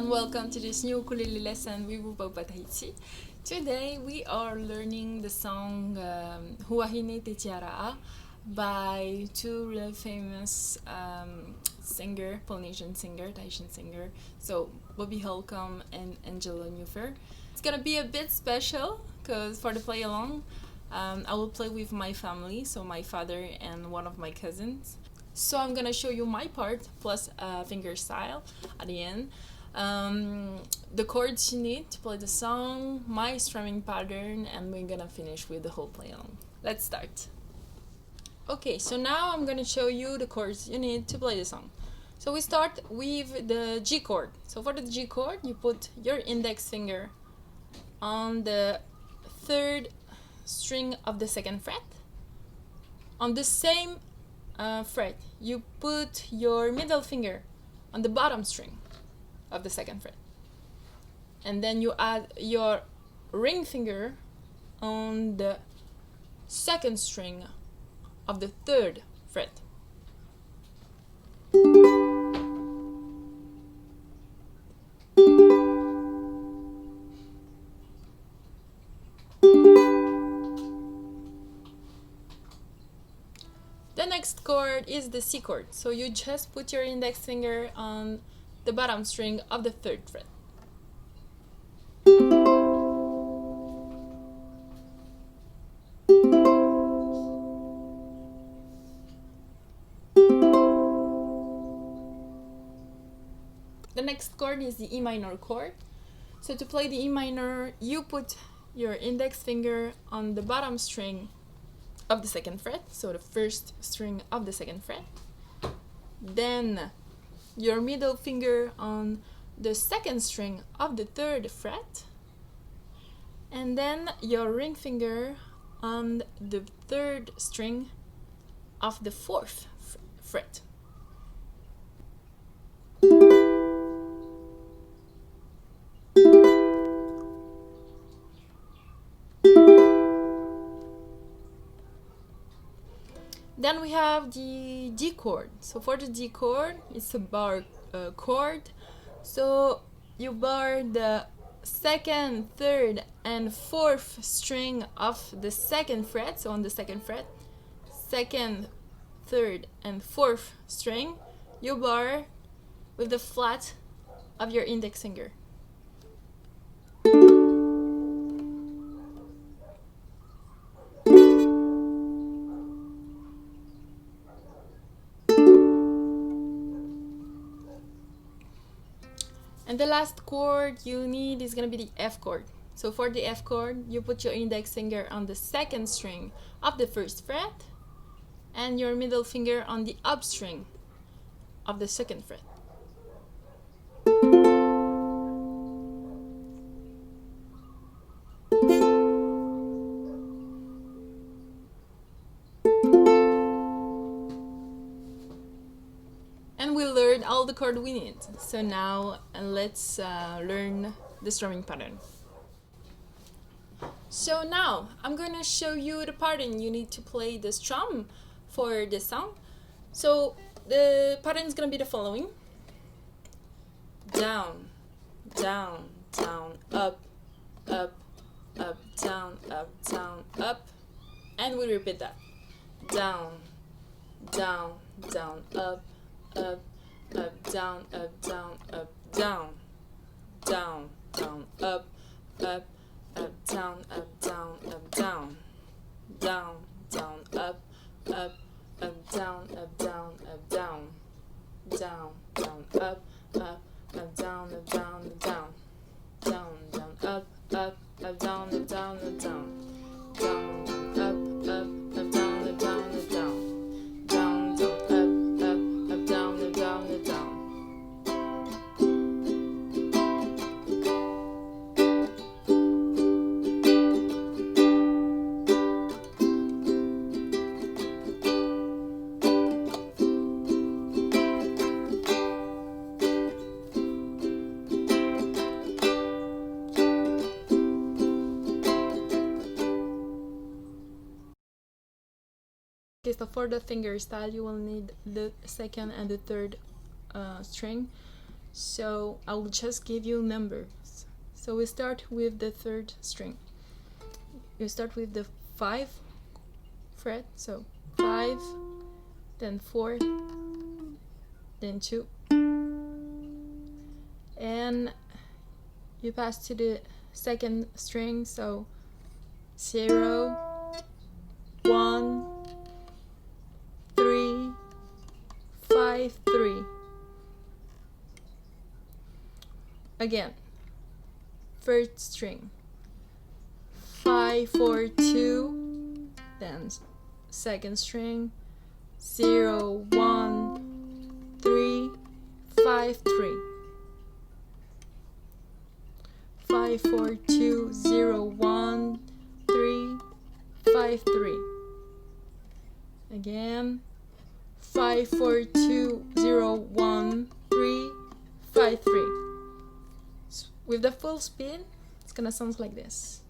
and welcome to this new ukulele lesson with Upa Upa Tahiti. Today we are learning the song Huahine te Tearu by two really famous singer, Polynesian singer, Tahitian singer, so HOLCOMB and Angélo NEUFFER. It's gonna be a bit special because for the play along, I will play with my family, so my father and one of my cousins. So I'm gonna show you my part plus fingerstyle at the end. The chords you need to play the song, my strumming pattern, and we're gonna finish with the whole play along. Let's start. Okay, so now I'm gonna show you the chords you need to play the song. So we start with the G chord. So for the G chord, you put your index finger on the third string of the second fret. On the same fret, you put your middle finger on the bottom string of the second fret, and then you add your ring finger on the second string of the third fret. The next chord is the C chord, so you just put your index finger on the bottom string of the third fret. The next chord is the E minor chord. So to play the E minor, you put your index finger on the bottom string of the second fret, so the first string of the second fret. Then your middle finger on the second string of the third fret, and then your ring finger on the third string of the fourth fret. Then we have the D chord. So for the D chord, it's a bar chord. So you bar the second, third, and fourth string of the second fret. So on the second fret, second, third, and fourth string, you bar with the flat of your index finger. And the last chord you need is going to be the F chord. So for the F chord, you put your index finger on the second string of the first fret and your middle finger on the up string of the second fret. And we learned all the chords we need. So now let's learn the strumming pattern. So now I'm gonna show you the pattern you need to play the strum for this song. So the pattern is gonna be the following: down, down, down, up, up, up, down, up, and we repeat that: down, down, down, up, up, up, down, up, down, up, down, down, down, up, up, up, down, up, down, up, down, down, down, up, up, up, down, up, down, up, down, down, down, up, up, up, down, up, down, up, down, down, down, up, up, up, down, up, down, up, down, down, down, up, up, up, down, up, down, up, down. Okay, so for the fingerstyle, you will need the second and the third string. So I will just give you numbers. So we start with the third string. You start with the 5 fret, so 5, then 4, then 2, and you pass to the second string, so 0, 1, 3, 5, 3. Again, first string, 5, 4, 2, then second string, 0, 1, 3, 5, 3. 5, 4, 2, 0, 1, 3, 5, 3. Again, 5, 4, 2, 0, 1, 3, 5, 3. With the full speed, it's gonna sound like this.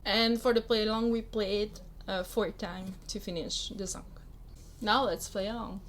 And for the play along, we play it 4 times to finish the song. Now let's play along.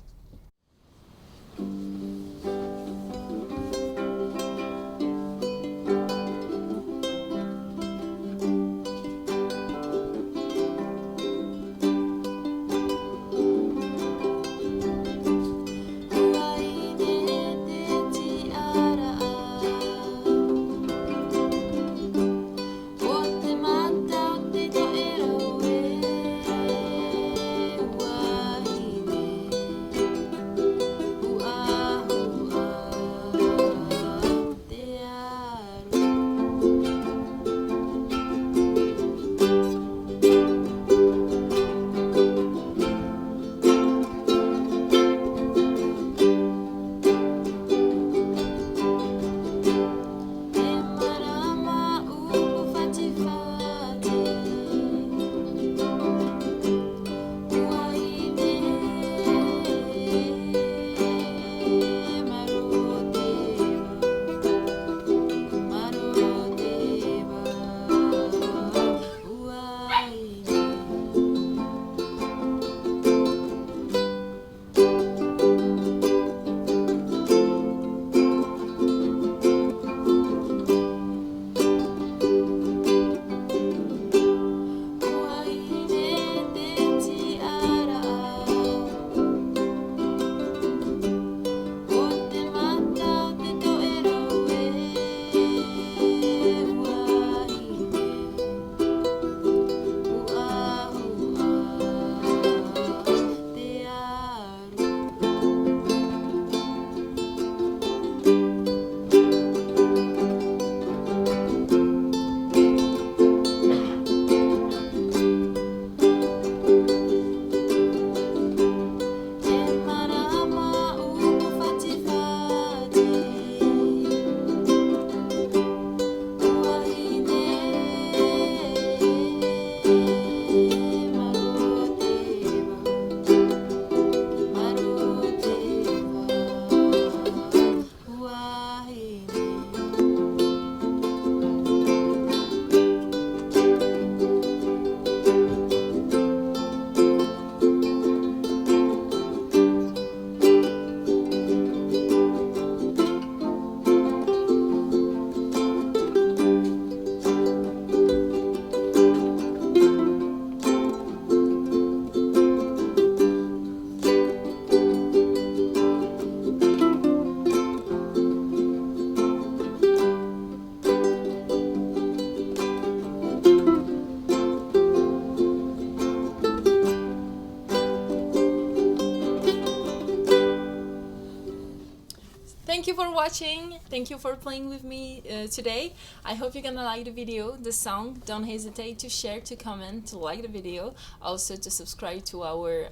Thank you for watching. Thank you for playing with me today. I hope you're gonna like the video, the song. Don't hesitate to share, to comment, to like the video. Also to subscribe to our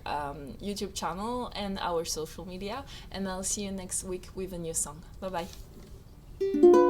YouTube channel and our social media. And I'll see you next week with a new song. Bye bye.